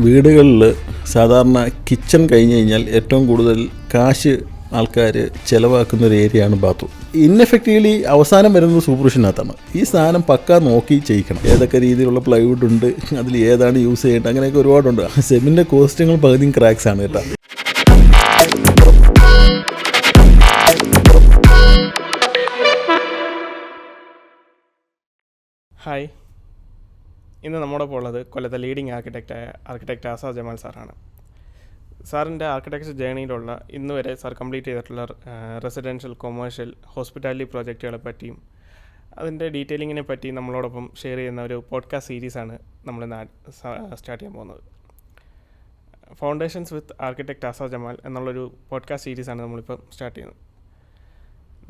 വീടുകളിൽ സാധാരണ കിച്ചൺ കഴിഞ്ഞ് കഴിഞ്ഞാൽ ഏറ്റവും കൂടുതൽ കാശ് ആൾക്കാർ ചിലവാക്കുന്ന ഒരു ഏരിയയാണ് ബാത്റൂം. ഇൻഎഫക്റ്റീവ്ലി അവസാനം വരുന്നത് സൂപ്പർവിഷനകത്താണ്. ഈ സാധനം പക്ക നോക്കി ചെയ്യിക്കണം. ഏതൊക്കെ രീതിയിലുള്ള പ്ലൈവുഡ് ഉണ്ട്, അതിൽ ഏതാണ് യൂസ് ചെയ്യേണ്ടത്, അങ്ങനെയൊക്കെ ഒരുപാടുണ്ട്. സെമിൻ്റെ കോസ്റ്റ്യൂങ്ങൾ പകുതിയും ക്രാക്സ് ആണ് കേട്ടോ. ഹായ്, ഇന്ന് നമ്മോടൊപ്പം ഉള്ളത് കൊല്ലത്തെ ലീഡിംഗ് ആർക്കിടെക്റ്റ് ആസാദ് ജമാൽ സാറാണ്. സാറിൻ്റെ ആർക്കിടെക്ചർ ജേണിയിലുള്ള ഇന്ന് വരെ സാർ കംപ്ലീറ്റ് ചെയ്തിട്ടുള്ള റെസിഡൻഷ്യൽ, കൊമേഴ്ഷ്യൽ, ഹോസ്പിറ്റാലിറ്റി പ്രോജക്റ്റുകളെ പറ്റിയും അതിൻ്റെ ഡീറ്റെയിലിങ്ങിനെ പറ്റിയും നമ്മളോടൊപ്പം ഷെയർ ചെയ്യുന്ന ഒരു പോഡ്കാസ്റ്റ് സീരീസാണ് നമ്മൾ സ്റ്റാർട്ട് ചെയ്യാൻ പോകുന്നത്. ഫൗണ്ടേഷൻസ് വിത്ത് ആർക്കിടെക്റ്റ് ആസാദ് ജമാൽ എന്നുള്ളൊരു പോഡ്കാസ്റ്റ് സീരീസാണ് നമ്മളിപ്പം സ്റ്റാർട്ട് ചെയ്യുന്നത്.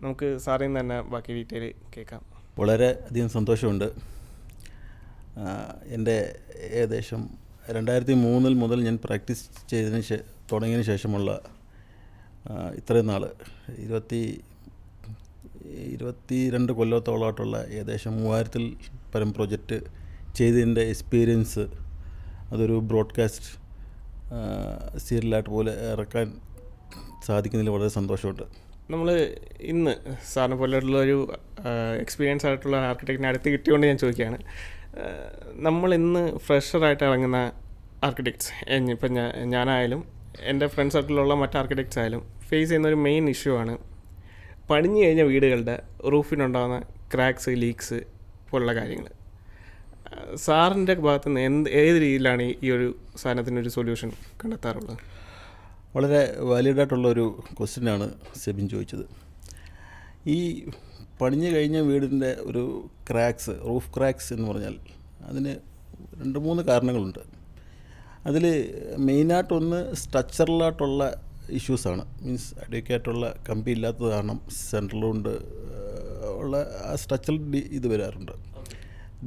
നമുക്ക് സാറിൽ നിന്ന് തന്നെ ബാക്കി ഡീറ്റെയിൽ കേൾക്കാം. വളരെ അധികം സന്തോഷമുണ്ട്. എൻ്റെ ഏകദേശം 2003 മുതൽ ഞാൻ പ്രാക്ടീസ് തുടങ്ങിയതിന് ശേഷമുള്ള ഇത്രയും നാൾ 22 കൊല്ലത്തോളമായിട്ടുള്ള ഏകദേശം 3000 പരം പ്രൊജക്റ്റ് ചെയ്തതിൻ്റെ എക്സ്പീരിയൻസ് അതൊരു ബ്രോഡ്കാസ്റ്റ് സീരിയലായിട്ട് പോലെ ഇറക്കാൻ സാധിക്കുന്നതിൽ വളരെ സന്തോഷമുണ്ട്. നമ്മൾ ഇന്ന് സാറിനെ പോലെയുള്ളൊരു എക്സ്പീരിയൻസ് ആയിട്ടുള്ള ആർക്കിടെക്റ്റിനെ അടുത്ത് കിട്ടിയോണ്ട് ഞാൻ ചോദിക്കുകയാണ്, നമ്മൾ ഇന്ന് ഫ്രഷറായിട്ട് ഇറങ്ങുന്ന ആർക്കിടെക്ട്സ്, ഇപ്പം ഞാനായാലും എൻ്റെ ഫ്രണ്ട് സർക്കിളിലുള്ള മറ്റ് ആർക്കിടെക്ട്സ് ആയാലും ഫേസ് ചെയ്യുന്നൊരു മെയിൻ ഇഷ്യൂ ആണ് പണിഞ്ഞു കഴിഞ്ഞ വീടുകളുടെ റൂഫിനുണ്ടാകുന്ന ക്രാക്സ്, ലീക്സ് പോലുള്ള കാര്യങ്ങൾ. സാറിൻ്റെ ഭാഗത്തു നിന്ന് ഏത് രീതിയിലാണ് ഈ ഒരു സാധനത്തിനൊരു സൊല്യൂഷൻ കണ്ടെത്താറുള്ളത്? വളരെ വാലിഡായിട്ടുള്ളൊരു ക്വസ്റ്റ്യനാണ് സെബിൻ ചോദിച്ചത്. ഈ പണിഞ്ഞു കഴിഞ്ഞ വീടിൻ്റെ ഒരു ക്രാക്സ്, റൂഫ് ക്രാക്സ് എന്ന് പറഞ്ഞാൽ അതിന് 2-3 കാരണങ്ങളുണ്ട്. അതിൽ മെയിനായിട്ടൊന്ന് സ്ട്രക്ചറലായിട്ടുള്ള ഇഷ്യൂസാണ്. മീൻസ് അഡ്വക്കേറ്റുള്ള കമ്പി ഇല്ലാത്തത് കാരണം സെൻട്രലുകൊണ്ട് ഉള്ള ആ സ്ട്രക്ചറൽ ഇത് വരാറുണ്ട്.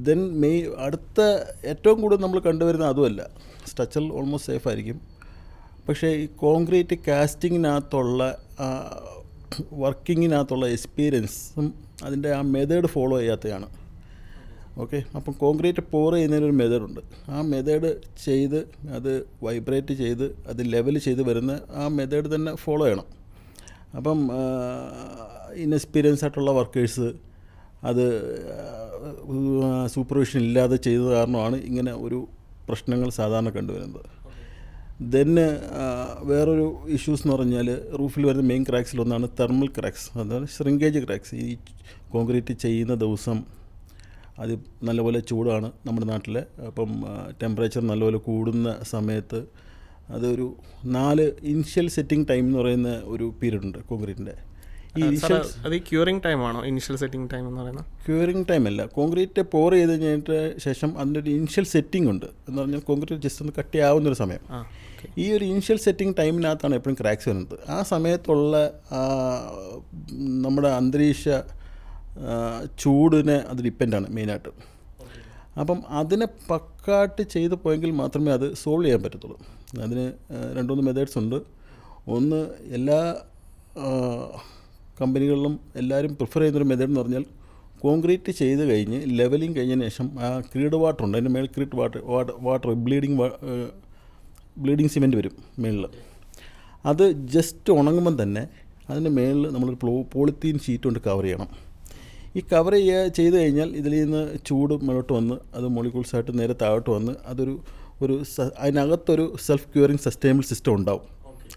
ദെൻ അടുത്ത ഏറ്റവും കൂടുതൽ നമ്മൾ കണ്ടുവരുന്ന അതുമല്ല, സ്ട്രക്ചറൽ ഓൾമോസ്റ്റ് സേഫ് ആയിരിക്കും. പക്ഷേ ഈ കോൺക്രീറ്റ് കാസ്റ്റിങ്ങിനകത്തുള്ള വർക്കിങ്ങിനകത്തുള്ള എക്സ്പീരിയൻസും അതിൻ്റെ ആ മെത്തേഡ് ഫോളോ ചെയ്യാത്തതാണ്. ഓക്കെ, അപ്പം കോൺക്രീറ്റ് പോർ ചെയ്യുന്നതിനൊരു മെത്തേഡുണ്ട്. ആ മെത്തേഡ് ചെയ്ത് അത് വൈബ്രേറ്റ് ചെയ്ത് അത് ലെവൽ ചെയ്ത് വരുന്ന ആ മെത്തേഡ് തന്നെ ഫോളോ ചെയ്യണം. അപ്പം ഇൻഎക്സ്പീരിയൻസ് ആയിട്ടുള്ള വർക്കേഴ്സ് അത് സൂപ്പർവിഷൻ ഇല്ലാതെ ചെയ്തത് കാരണമാണ് ഇങ്ങനെ ഒരു പ്രശ്നങ്ങൾ സാധാരണ കണ്ടുവരുന്നത്. ദെൻ വേറൊരു ഇഷ്യൂസ് എന്ന് പറഞ്ഞാൽ റൂഫിൽ വരുന്ന മെയിൻ ക്രാക്സിലൊന്നാണ് തെർമൽ ക്രാക്സ്, അതായത് ശ്രിങ്കേജ് ക്രാക്സ്. ഈ കോൺക്രീറ്റ് ചെയ്യുന്ന ദിവസം അത് നല്ലപോലെ ചൂടാണ് നമ്മുടെ നാട്ടിൽ. അപ്പം ടെമ്പറേച്ചർ നല്ലപോലെ കൂടുന്ന സമയത്ത് അതൊരു 4 ഇനിഷ്യൽ സെറ്റിംഗ് ടൈം എന്ന് പറയുന്ന ഒരു പീരീഡ് ഉണ്ട് കോൺക്രീറ്റിൻ്റെ. അത് ക്യൂറിംഗ് ടൈമാണോ ഇനിഷ്യൽ സെറ്റിംഗ് ടൈം എന്ന് പറയുന്നത്? ക്യൂറിംഗ് ടൈം അല്ല, കോൺക്രീറ്റ് പോർ ചെയ്ത് കഴിഞ്ഞിട്ട് ശേഷം അതിൻ്റെ ഒരു ഇനിഷ്യൽ സെറ്റിംഗ് ഉണ്ട്. എന്ന് പറഞ്ഞാൽ കോൺക്രീറ്റ് ജസ്റ്റ് ഒന്ന് കട്ടിയാവുന്നൊരു സമയം. ഈ ഒരു ഇനിഷ്യൽ സെറ്റിംഗ് ടൈമിനകത്താണ് എപ്പോഴും ക്രാക്സ് വരുന്നത്. ആ സമയത്തുള്ള നമ്മുടെ അന്തരീക്ഷ ചൂടിനെ അത് ഡിപ്പെൻഡാണ് മെയിനായിട്ട്. അപ്പം അതിനെ പക്കാട്ട് ചെയ്ത് പോയെങ്കിൽ മാത്രമേ അത് സോൾവ് ചെയ്യാൻ പറ്റത്തുള്ളൂ. അതിന് 2-3 മെത്തേഡ്സ് ഉണ്ട്. ഒന്ന്, എല്ലാ കമ്പനികളിലും എല്ലാവരും പ്രിഫർ ചെയ്യുന്നൊരു മെത്തേഡ് എന്ന് പറഞ്ഞാൽ കോൺക്രീറ്റ് ചെയ്ത് കഴിഞ്ഞ് ലെവലിങ് കഴിഞ്ഞതിന് ശേഷം ആ ക്രീഡ് വാട്ടർ ഉണ്ട്, അതിൻ്റെ മേൽ ക്രീഡ് വാട്ടർ ബ്ലീഡിങ് സിമെൻറ്റ് വരും മേളിൽ. അത് ജസ്റ്റ് ഉണങ്ങുമ്പം തന്നെ അതിൻ്റെ മേളിൽ നമ്മളൊരു പോളിത്തീൻ ഷീറ്റ് കൊണ്ട് കവർ ചെയ്യണം. ഈ കവർ ചെയ്ത് കഴിഞ്ഞാൽ ഇതിൽ നിന്ന് ചൂട് മുന്നോട്ട് വന്ന് അത് മോളിക്യൂൾസായിട്ട് നേരെ താഴോട്ട് വന്ന് അതൊരു അതിനകത്തൊരു സെൽഫ് ക്യൂറിങ് സസ്റ്റൈനബിൾ സിസ്റ്റം ഉണ്ടാവും,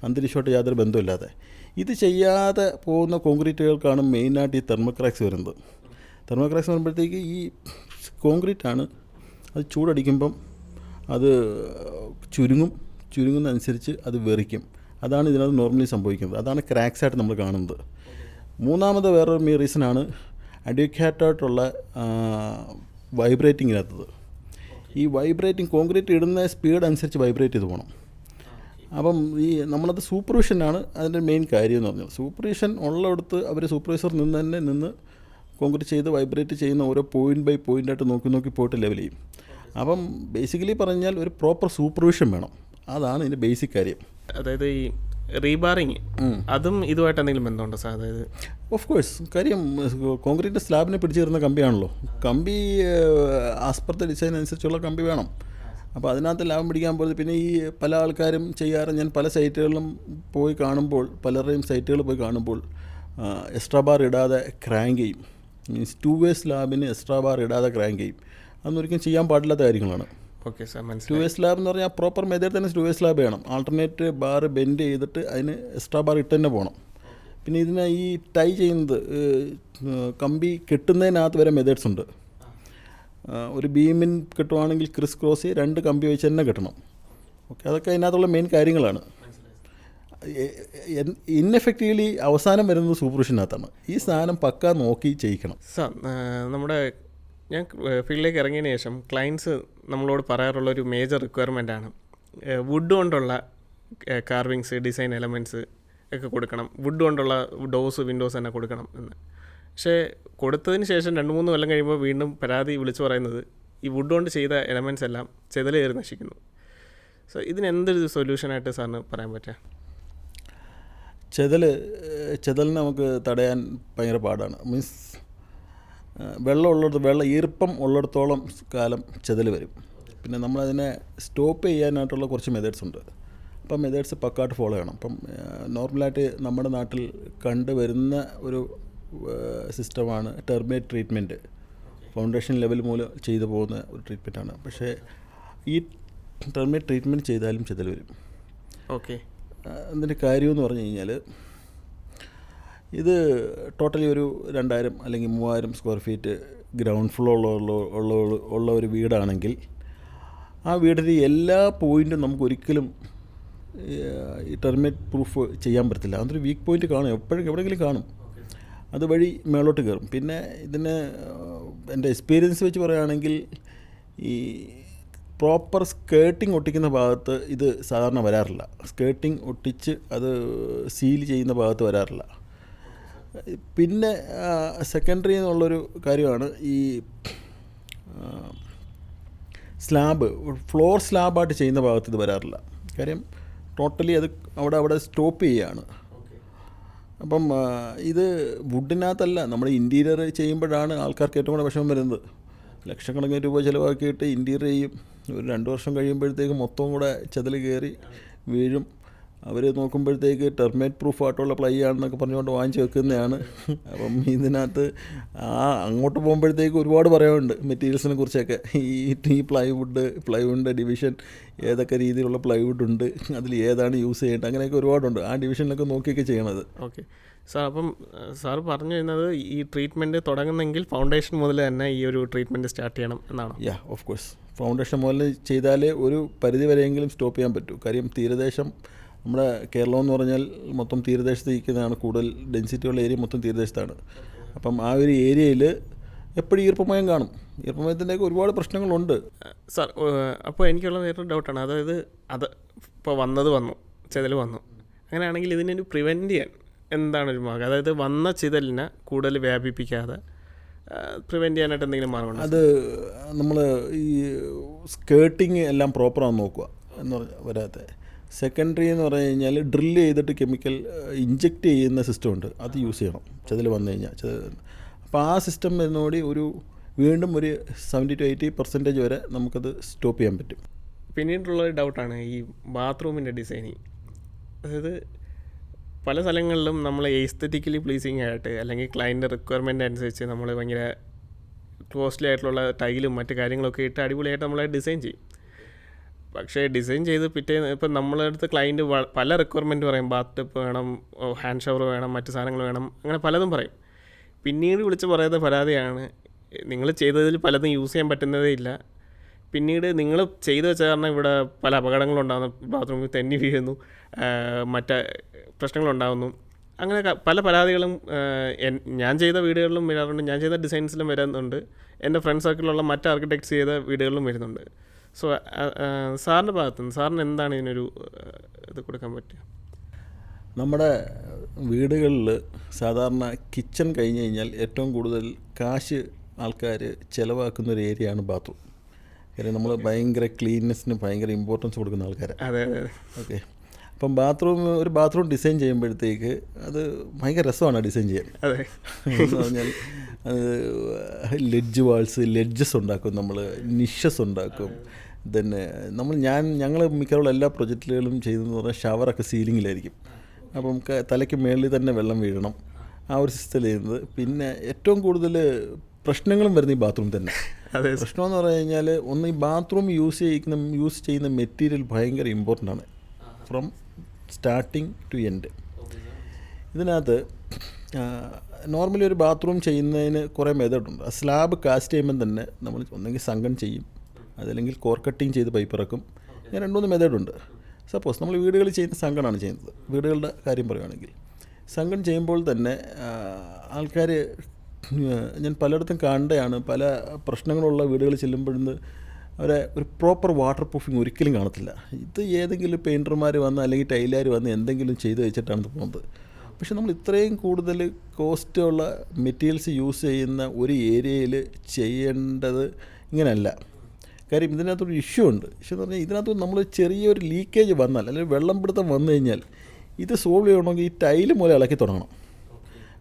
അന്തരീക്ഷമായിട്ട് യാതൊരു ബന്ധമില്ലാതെ. ഇത് ചെയ്യാതെ പോകുന്ന കോൺക്രീറ്റുകൾക്കാണ് മെയിനായിട്ട് ഈ തെർമൽ ക്രാക്സ് വരുന്നത്. തെർമൽ ക്രാക്സ് വരുമ്പോഴത്തേക്ക് ഈ കോൺക്രീറ്റാണ് അത് ചൂടടിക്കുമ്പം അത് ചുരുങ്ങുന്നതനുസരിച്ച് അത് വെറിക്കും. അതാണ് ഇതിനകത്ത് നോർമലി സംഭവിക്കുന്നത്. അതാണ് ക്രാക്സ് ആയിട്ട് നമ്മൾ കാണുന്നത്. മൂന്നാമത് വേറൊരു റീസണാണ് അഡ്വക്കേറ്റായിട്ടുള്ള വൈബ്രേറ്റിങ്ങിനകത്തത്. ഈ വൈബ്രേറ്റിംഗ് കോൺക്രീറ്റ് ഇടുന്ന സ്പീഡ് അനുസരിച്ച് വൈബ്രേറ്റ് ചെയ്ത് പോകണം. അപ്പം നമ്മളത് സൂപ്പർവിഷനാണ് അതിൻ്റെ മെയിൻ കാര്യം എന്ന് പറഞ്ഞാൽ. സൂപ്പർവിഷൻ ഉള്ളിടത്ത് അവർ സൂപ്പർവൈസർ നിന്ന് കോൺക്രീറ്റ് ചെയ്ത് വൈബ്രേറ്റ് ചെയ്യുന്ന ഓരോ പോയിൻ്റ് ബൈ പോയിൻ്റായിട്ട് നോക്കി പോയിട്ട് ലെവൽ ചെയ്യും. അപ്പം ബേസിക്കലി പറഞ്ഞാൽ ഒരു പ്രോപ്പർ സൂപ്പർവിഷൻ വേണം. അതാണ് ഇതിൻ്റെ ബേസിക് കാര്യം. അതായത് ഈ റീബാറിങ് അതും ഇതുമായിട്ട് എന്തെങ്കിലും ബന്ധമുണ്ടോ സാർ? അതായത് ഓഫ് കോഴ്സ്, കാര്യം കോൺക്രീറ്റ് സ്ലാബിനെ പിടിച്ചു തരുന്ന കമ്പിയാണല്ലോ. കമ്പി ആസ് പെർ ദ ഡിസൈൻ അനുസരിച്ചുള്ള കമ്പി വേണം. അപ്പോൾ അതിനകത്ത് ലാഭം പിടിക്കാൻ പോകുന്നത്. പിന്നെ ഈ പല ആൾക്കാരും ചെയ്യാറ്, ഞാൻ പല സൈറ്റുകളിലും പോയി കാണുമ്പോൾ, പലരുടെയും സൈറ്റുകളിൽ പോയി കാണുമ്പോൾ എക്സ്ട്രാ ബാർ ഇടാതെ ക്രാങ്ക് ചെയ്യും. മീൻസ് 2 വേ സ്ലാബിന് എക്സ്ട്രാ ബാർ ഇടാതെ ക്രാങ്ക് ചെയ്യും. അതൊന്നും ചെയ്യാൻ പാടില്ലാത്ത കാര്യങ്ങളാണ്. ഓക്കെ സാർ, 2 വേ സ്ലാബ് എന്ന് പറഞ്ഞാൽ പ്രോപ്പർ മെത്തേഡ് തന്നെ 2 വേ സ്ലാബ് വേണം. ആൾട്ടർനേറ്റ് ബാർ ബെൻഡ് ചെയ്തിട്ട് അതിന് എക്സ്ട്രാ ബാർ ഇട്ട് തന്നെ പോകണം. പിന്നെ ഇതിനെ ഈ ടൈ ചെയ്യുന്നത്, കമ്പി കെട്ടുന്നതിനകത്ത് വരെ മെത്തേഡ്സ് ഉണ്ട്. ഒരു ബീമിൻ കെട്ടുവാണെങ്കിൽ ക്രിസ് ക്രോസ് 2 കമ്പി വെച്ച് തന്നെ കെട്ടണം. ഓക്കെ, അതൊക്കെ അതിനകത്തുള്ള മെയിൻ കാര്യങ്ങളാണ്. ഇൻഎഫക്റ്റീവ്ലി അവസാനം വരുന്നത് സൂപ്പർവിഷനകത്താണ്. ഈ സാധനം പക്ക നോക്കി ചെയ്യിക്കണം. സാർ, നമ്മുടെ ഞാൻ ഫീൽഡിലേക്ക് ഇറങ്ങിയതിന് ശേഷം ക്ലയൻസ് നമ്മളോട് പറയാറുള്ളൊരു മേജർ റിക്വയർമെൻറ്റാണ് വുഡ് കൊണ്ടുള്ള കാർവിങ്സ്, ഡിസൈൻ എലമെൻറ്റ്സ് ഒക്കെ കൊടുക്കണം, വുഡ് കൊണ്ടുള്ള ഡോസ്, വിൻഡോസ് തന്നെ കൊടുക്കണം എന്ന്. പക്ഷേ കൊടുത്തതിന് ശേഷം 2-3 കൊല്ലം കഴിയുമ്പോൾ വീണ്ടും പരാതി വിളിച്ചു പറയുന്നത് ഈ വുഡ് കൊണ്ട് ചെയ്ത എലമെൻറ്റ്സ് എല്ലാം ചെതല് കയറി നശിക്കുന്നു. സോ ഇതിനെന്തൊരു സൊല്യൂഷനായിട്ട് സാറിന് പറയാൻ പറ്റുക? ചെതലിനെ നമുക്ക് തടയാൻ ഭയങ്കര പാടാണ്. മീൻസ് ഈർപ്പം ഉള്ളിടത്തോളം കാലം ചെതൽ വരും. പിന്നെ നമ്മളതിനെ സ്റ്റോപ്പ് ചെയ്യാനായിട്ടുള്ള കുറച്ച് മെത്തേഡ്സ് ഉണ്ട്. അപ്പം മെത്തേഡ്സ് പക്കായിട്ട് ഫോളോ ചെയ്യണം. അപ്പം നോർമലായിട്ട് നമ്മുടെ നാട്ടിൽ കണ്ടുവരുന്ന ഒരു സിസ്റ്റമാണ് ടെർമേറ്റ് ട്രീറ്റ്മെൻറ്റ്. ഫൗണ്ടേഷൻ ലെവൽ മൂലം ചെയ്തു പോകുന്ന ഒരു ട്രീറ്റ്മെൻറ്റാണ്. പക്ഷേ ഈ ടെർമേറ്റ് ട്രീറ്റ്മെൻറ്റ് ചെയ്താലും ചെതൽ വരും. ഓക്കെ, അതിൻ്റെ കാര്യമെന്ന് പറഞ്ഞു കഴിഞ്ഞാൽ, ഇത് ടോട്ടലി ഒരു 2000 അല്ലെങ്കിൽ 3000 സ്ക്വയർ ഫീറ്റ് ഗ്രൗണ്ട് ഫ്ലോർ ഉള്ള ഒരു വീടാണെങ്കിൽ ആ വീടിൻ്റെ എല്ലാ പോയിൻറ്റും നമുക്കൊരിക്കലും ഈ ടെർമേറ്റ് പ്രൂഫ് ചെയ്യാൻ പറ്റത്തില്ല. അതൊരു വീക്ക് പോയിൻറ്റ് കാണും, എവിടെയെങ്കിലും കാണും. അതുവഴി മേളോട്ട് കയറും. പിന്നെ ഇതിന് എൻ്റെ എക്സ്പീരിയൻസ് വെച്ച് പറയുകയാണെങ്കിൽ, ഈ പ്രോപ്പർ സ്കേർട്ടിങ് ഒട്ടിക്കുന്ന ഭാഗത്ത് ഇത് സാധാരണ വരാറില്ല. സ്കേർട്ടിങ് ഒട്ടിച്ച് അത് സീൽ ചെയ്യുന്ന ഭാഗത്ത് വരാറില്ല. പിന്നെ സെക്കൻഡറി എന്നുള്ളൊരു കാര്യമാണ് ഈ സ്ലാബ്, ഫ്ലോർ സ്ലാബായിട്ട് ചെയ്യുന്ന ഭാഗത്ത് ഇത് വരാറില്ല. കാര്യം ടോട്ടലി അത് അവിടെ സ്റ്റോപ്പ് ചെയ്യുകയാണ്. അപ്പം ഇത് വുഡിനകത്തല്ല, നമ്മൾ ഇൻറ്റീരിയർ ചെയ്യുമ്പോഴാണ് ആൾക്കാർക്ക് ഏറ്റവും കൂടുതൽ വിഷമം വരുന്നത്. ലക്ഷക്കണക്കിന് രൂപ ചിലവാക്കിയിട്ട് ഇൻറ്റീരിയർ ചെയ്യും. ഒരു 2 വർഷം കഴിയുമ്പോഴത്തേക്ക് മൊത്തം കൂടെ ചെതൽ കയറി വീഴും. അവർ നോക്കുമ്പോഴത്തേക്ക് ടെർമേറ്റ് പ്രൂഫ് ആയിട്ടുള്ള പ്ലൈ ആണെന്നൊക്കെ പറഞ്ഞുകൊണ്ട് വാങ്ങിച്ച് വെക്കുന്നതാണ്. അപ്പം ഇതിനകത്ത് അങ്ങോട്ട് പോകുമ്പോഴത്തേക്ക് ഒരുപാട് പറയാനുണ്ട് മെറ്റീരിയൽസിനെ കുറിച്ചൊക്കെ. ഈ പ്ലൈവുഡിൻ്റെ ഡിവിഷൻ, ഏതൊക്കെ രീതിയിലുള്ള പ്ലൈവുഡ് ഉണ്ട്, അതിൽ ഏതാണ് യൂസ് ചെയ്യേണ്ടത്, അങ്ങനെയൊക്കെ ഒരുപാടുണ്ട്. ആ ഡിവിഷനിലൊക്കെ നോക്കിയൊക്കെ ചെയ്യണത്. ഓക്കെ സാർ, അപ്പം സാർ പറഞ്ഞു വരുന്നത് ഈ ട്രീറ്റ്മെൻറ്റ് തുടങ്ങുന്നെങ്കിൽ ഫൗണ്ടേഷൻ മുതൽ തന്നെ ഈ ഒരു ട്രീറ്റ്മെൻറ്റ് സ്റ്റാർട്ട് ചെയ്യണം എന്നാണ്? യാ, ഓഫ് കോഴ്സ്. ഫൗണ്ടേഷൻ മുതൽ ചെയ്താലേ ഒരു പരിധി വരെയെങ്കിലും സ്റ്റോപ്പ് ചെയ്യാൻ പറ്റൂ. കാര്യം തീരദേശം, നമ്മുടെ കേരളം എന്ന് പറഞ്ഞാൽ മൊത്തം തീരദേശത്ത് ഇരിക്കുന്നതാണ്. കൂടുതൽ ഡെൻസിറ്റിയുള്ള ഏരിയ മൊത്തം തീരദേശത്താണ്. അപ്പം ആ ഒരു ഏരിയയിൽ എപ്പോഴും ഈർപ്പമയം കാണും. ഈർപ്പമയത്തിൻ്റെയൊക്കെ ഒരുപാട് പ്രശ്നങ്ങളുണ്ട്. സാർ, അപ്പോൾ എനിക്കുള്ള വേറൊരു ഡൗട്ടാണ്. അതായത് ഇപ്പോൾ വന്നു ചെതൽ വന്നു, അങ്ങനെയാണെങ്കിൽ ഇതിനൊരു പ്രിവെൻറ്റ് ചെയ്യാൻ എന്താണ് ഒരു മാർഗം? അതായത് വന്ന ചിതലിനെ കൂടുതൽ വ്യാപിപ്പിക്കാതെ പ്രിവെൻറ്റ് ചെയ്യാനായിട്ട് എന്തെങ്കിലും മാർഗമുണ്ടോ? അത് നമ്മൾ ഈ സ്കേർട്ടിങ് എല്ലാം പ്രോപ്പറാണെന്ന് നോക്കുക എന്ന് പറഞ്ഞാൽ വരാത്ത. സെക്കൻഡറി എന്ന് പറഞ്ഞു കഴിഞ്ഞാൽ ഡ്രില്ല് ചെയ്തിട്ട് കെമിക്കൽ ഇഞ്ചെക്റ്റ് ചെയ്യുന്ന സിസ്റ്റം ഉണ്ട്. അത് യൂസ് ചെയ്യണം ചെതൽ വന്നു കഴിഞ്ഞാൽ. അപ്പോൾ ആ സിസ്റ്റം വരുന്നതോടെ വീണ്ടും ഒരു 70-80% വരെ നമുക്കത് സ്റ്റോപ്പ് ചെയ്യാൻ പറ്റും. പിന്നീടുള്ളൊരു ഡൗട്ടാണ് ഈ ബാത്റൂമിൻ്റെ ഡിസൈനിങ്. അതായത് പല സ്ഥലങ്ങളിലും നമ്മൾ എസ്തെറ്റിക്കലി പ്ലീസിങ് ആയിട്ട്, അല്ലെങ്കിൽ ക്ലയൻറ്റ് റിക്വയർമെൻ്റ് അനുസരിച്ച് നമ്മൾ ഭയങ്കര കോസ്റ്റ്ലി ആയിട്ടുള്ള ടൈലും മറ്റു കാര്യങ്ങളൊക്കെ ഇട്ട് അടിപൊളിയായിട്ട് നമ്മളെ ഡിസൈൻ ചെയ്യും. പക്ഷേ ഡിസൈൻ ചെയ്ത് പിറ്റേന്ന് ഇപ്പം നമ്മളെ അടുത്ത് ക്ലയൻറ്റ് പല റിക്വയർമെൻറ്റ് പറയും. ബാത്ത് ടബ് വേണം, ഹാൻഡ് ഷവർ വേണം, മറ്റു സാധനങ്ങൾ വേണം, അങ്ങനെ പലതും പറയും. പിന്നീട് വിളിച്ച് പറയുന്ന പരാതിയാണ്, നിങ്ങൾ ചെയ്തതിൽ പലതും യൂസ് ചെയ്യാൻ പറ്റുന്നതേ ഇല്ല. പിന്നീട് നിങ്ങൾ ചെയ്തു വെച്ച കാരണം ഇവിടെ പല അപകടങ്ങളുണ്ടാകുന്നു, ബാത്റൂമിൽ തെന്നി വീഴുന്നു, മറ്റ് പ്രശ്നങ്ങളുണ്ടാകുന്നു. അങ്ങനെ പല പരാതികളും ഞാൻ ചെയ്ത വീടുകളിലും വരാറുണ്ട്, ഞാൻ ചെയ്ത ഡിസൈൻസിലും വരുന്നുണ്ട്, എൻ്റെ ഫ്രണ്ട് സർക്കിളിലുള്ള മറ്റ് ആർക്കിടെക്ട്സ് ചെയ്ത വീടുകളിലും വരുന്നുണ്ട്. സോ സാറിൻ്റെ ഭാഗത്തുനിന്ന് സാറിന് എന്താണ് ഇതിനൊരു ഇത് കൊടുക്കാൻ പറ്റുക? നമ്മുടെ വീടുകളിൽ സാധാരണ കിച്ചൺ കഴിഞ്ഞ് കഴിഞ്ഞാൽ ഏറ്റവും കൂടുതൽ കാശ് ആൾക്കാർ ചിലവാക്കുന്നൊരു ഏരിയയാണ് ബാത്റൂം. കാര്യം നമ്മൾ ഭയങ്കര ക്ലീൻനെസ്സിന് ഭയങ്കര ഇമ്പോർട്ടൻസ് കൊടുക്കുന്ന ആൾക്കാരാണ്. അതെ അതെ. ഓക്കെ, അപ്പം ഒരു ബാത്റൂം ഡിസൈൻ ചെയ്യുമ്പോഴത്തേക്ക് അത് ഭയങ്കര രസമാണ് ഡിസൈൻ ചെയ്യാൻ. അതെ, എന്ന് പറഞ്ഞാൽ അത് ലെഡ്ജസ് ഉണ്ടാക്കും, നമ്മൾ നിഷസ് ഉണ്ടാക്കും, തന്നെ ഞങ്ങൾ മിക്കവാറും എല്ലാ പ്രൊജക്റ്റുകളും ചെയ്തതെന്ന് പറഞ്ഞാൽ ഷവറൊക്കെ സീലിങ്ങിലായിരിക്കും. അപ്പം തലയ്ക്ക് മേളിൽ തന്നെ വെള്ളം വീഴണം, ആ ഒരു സിസ്റ്റം ചെയ്യുന്നത്. പിന്നെ ഏറ്റവും കൂടുതൽ പ്രശ്നങ്ങളും വരുന്ന ഈ ബാത്റൂം തന്നെ. അതെ, പ്രശ്നമെന്ന് പറഞ്ഞു കഴിഞ്ഞാൽ ഒന്ന് ഈ ബാത്റൂം യൂസ് ചെയ്യുന്ന മെറ്റീരിയൽ ഭയങ്കര ഇമ്പോർട്ടൻ്റ് ആണ്, ഫ്രം സ്റ്റാർട്ടിങ് ടു എൻഡ്. ഇതിനകത്ത് നോർമലി ഒരു ബാത്റൂം ചെയ്യുന്നതിന് കുറേ മെത്തേഡുണ്ട്. ആ സ്ലാബ് കാസ്റ്റ് ചെയ്യുമ്പം തന്നെ നമ്മൾ ഒന്നെങ്കിൽ സങ്കൺ ചെയ്യും, അതല്ലെങ്കിൽ കോർ കട്ടിങ് ചെയ്ത് പൈപ്പ് ഇറക്കും. അങ്ങനെ 2-3 മെത്തേഡുണ്ട്. സപ്പോസ് നമ്മൾ വീടുകളിൽ ചെയ്യുന്ന സങ്കണാണ് ചെയ്യുന്നത്, വീടുകളുടെ കാര്യം പറയുകയാണെങ്കിൽ സങ്കൺ ചെയ്യുമ്പോൾ തന്നെ ആൾക്കാർ, ഞാൻ പലയിടത്തും കണ്ടതാണ്, പല പ്രശ്നങ്ങളുള്ള വീടുകളിൽ ചെല്ലുമ്പോഴെന്ന് അവരെ ഒരു പ്രോപ്പർ വാട്ടർ പ്രൂഫിങ് ഒരിക്കലും കാണത്തില്ല. ഇത് ഏതെങ്കിലും പെയിൻറ്റർമാർ വന്ന് അല്ലെങ്കിൽ ടൈലുകാർ വന്ന് എന്തെങ്കിലും ചെയ്ത് വെച്ചിട്ടാണ് പോകുന്നത്. പക്ഷെ നമ്മൾ ഇത്രയും കൂടുതൽ കോസ്റ്റുള്ള മെറ്റീരിയൽസ് യൂസ് ചെയ്യുന്ന ഒരു ഏരിയയിൽ ചെയ്യേണ്ടത് ഇങ്ങനെയല്ല. കാര്യം ഇതിനകത്തൊരു ഇഷ്യൂ ഉണ്ട്. ഇഷ്യൂ എന്ന് പറഞ്ഞാൽ ഇതിനകത്ത് നമ്മൾ ചെറിയൊരു ലീക്കേജ് വന്നാൽ അല്ലെങ്കിൽ വെള്ളം പിടുത്തം വന്നു കഴിഞ്ഞാൽ ഇത് സോൾവ് ചെയ്യണമെങ്കിൽ ഈ ടൈല് മൂലം ഇളക്കി തുടങ്ങണം.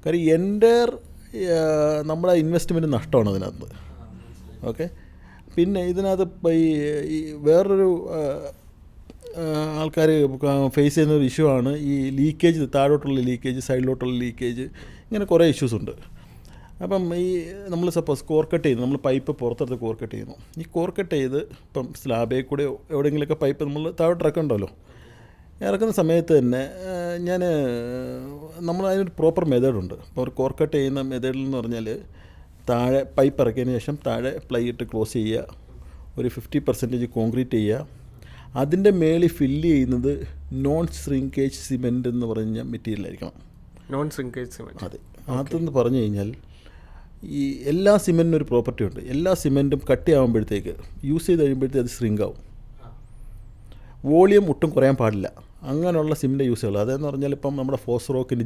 കാര്യം നമ്മുടെ ഇൻവെസ്റ്റ്മെൻറ്റ് നഷ്ടമാണ് അതിനകത്ത്. ഓക്കെ. പിന്നെ ഇതിനകത്ത് ഈ വേറൊരു ആൾക്കാർ ഫേസ് ചെയ്യുന്നൊരു ഇഷ്യൂ ആണ് ഈ ലീക്കേജ്, താഴോട്ടുള്ള ലീക്കേജ്, സൈഡിലോട്ടുള്ള ലീക്കേജ്, ഇങ്ങനെ കുറേ ഇഷ്യൂസ് ഉണ്ട്. അപ്പം ഈ നമ്മൾ സപ്പോസ് കോർ കട്ട് ചെയ്യുന്നു, നമ്മൾ പൈപ്പ് പുറത്തെടുത്ത് കോർ കട്ട് ചെയ്യുന്നു. ഈ കോർ കട്ട് ചെയ്ത് ഇപ്പം സ്ലാബേ കൂടെ എവിടെയെങ്കിലുമൊക്കെ പൈപ്പ് നമ്മൾ താഴോട്ട് ഇറക്കണ്ടല്ലോ. ഇറക്കുന്ന സമയത്ത് തന്നെ നമ്മൾ അതിനൊരു പ്രോപ്പർ മെത്തേഡുണ്ട്. ഇപ്പോൾ ഒരു കോർ കട്ട് ചെയ്യുന്ന മെത്തേഡിൽ എന്ന് പറഞ്ഞാൽ താഴെ പൈപ്പ് ഇറക്കിയതിന് ശേഷം താഴെ പ്ലൈ ഇട്ട് ക്ലോസ് ചെയ്യുക, ഒരു 50% കോൺക്രീറ്റ് ചെയ്യുക, അതിൻ്റെ മേളിൽ ഫില്ല് ചെയ്യുന്നത് നോൺ ശ്രിങ്കേജ് സിമെൻറ്റ് എന്ന് പറഞ്ഞ മെറ്റീരിയലായിരിക്കണം. Non shrinkage cement. അതെ. അതെന്ന് പറഞ്ഞു കഴിഞ്ഞാൽ ഈ എല്ലാ സിമെൻറ്റിനും ഒരു പ്രോപ്പർട്ടി ഉണ്ട്. എല്ലാ സിമെൻറ്റും കട്ടിയാകുമ്പോഴത്തേക്ക് യൂസ് ചെയ്ത് കഴിയുമ്പോഴത്തേക്ക് അത് ശ്രിങ്കാവും. വോളിയം ഒട്ടും കുറയാൻ പാടില്ല. അങ്ങനെയുള്ള സിമെൻറ്റ് യൂസ് ചെയ്യുള്ളൂ. അതെന്ന് പറഞ്ഞാൽ ഇപ്പം നമ്മുടെ ഫോസ്റോക്കിൻ്റെ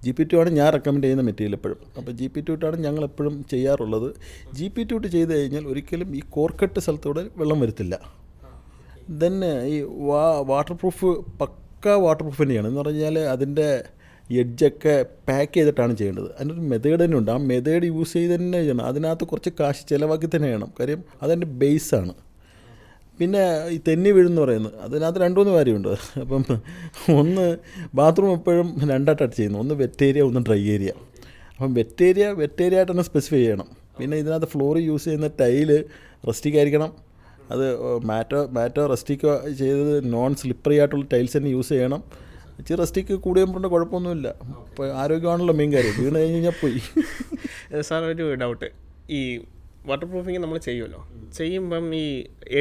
GP2 ആണ് ഞാൻ റെക്കമെൻഡ് ചെയ്യുന്ന മെറ്റീരിയൽ എപ്പോഴും. അപ്പോൾ GP2 ഇട്ടാണ് ഞങ്ങളെപ്പോഴും ചെയ്യാറുള്ളത്. GP2 ഇട്ട് ചെയ്ത് കഴിഞ്ഞാൽ ഒരിക്കലും ഈ കോർക്കെട്ട് സ്ഥലത്തൂടെ വെള്ളം വരത്തില്ല. ദെൻ ഈ വാട്ടർ പ്രൂഫ് പക്ക വാട്ടർ പ്രൂഫ് തന്നെയാണ്. എന്ന് പറഞ്ഞാൽ അതിൻ്റെ എഡ്ജൊക്കെ പാക്ക് ചെയ്തിട്ടാണ് ചെയ്യേണ്ടത്. അതിനൊരു മെത്തേഡ് തന്നെ ഉണ്ട്. ആ മെത്തേഡ് യൂസ് ചെയ്ത് തന്നെ ചെയ്യണം. അതിനകത്ത് കുറച്ച് കാശ് ചിലവാക്കി തന്നെ ചെയ്യണം. കാര്യം അതെൻ്റെ ബേസാണ്. പിന്നെ ഈ തെന്നി വീഴെന്ന് പറയുന്നത് അതിനകത്ത് 2-3 കാര്യമുണ്ട്. അപ്പം ഒന്ന്, ബാത്റൂം എപ്പോഴും 2ആയിട്ടാണ് ചെയ്യുന്നത്. ഒന്ന് വെറ്റ് ഏരിയ, ഒന്ന് ഡ്രൈ ഏരിയ. അപ്പം വെറ്റ് ഏരിയ ആയിട്ട് തന്നെ സ്പെസിഫൈ ചെയ്യണം. പിന്നെ ഇതിനകത്ത് ഫ്ലോർ യൂസ് ചെയ്യുന്ന ടൈല് റസ്റ്റിക് ആയിരിക്കണം. അത് മാറ്റോ റസ്റ്റിക്കോ ചെയ്തത് നോൺ സ്ലിപ്പറി ആയിട്ടുള്ള ടൈൽസ് തന്നെ യൂസ് ചെയ്യണം. ഇച്ചിരി റസ്റ്റിക്ക് കൂടിയുമ്പോണ്ട് കുഴപ്പമൊന്നുമില്ല. ഇപ്പോൾ ആരോഗ്യമാണല്ലോ മെയിൻ കാര്യം. വീണ് കഴിഞ്ഞ് കഴിഞ്ഞാൽ പോയി. സാർ, ഒരു ഡൗട്ട്. ഈ വാട്ടർ പ്രൂഫിങ് നമ്മൾ ചെയ്യുമല്ലോ, ചെയ്യുമ്പം ഈ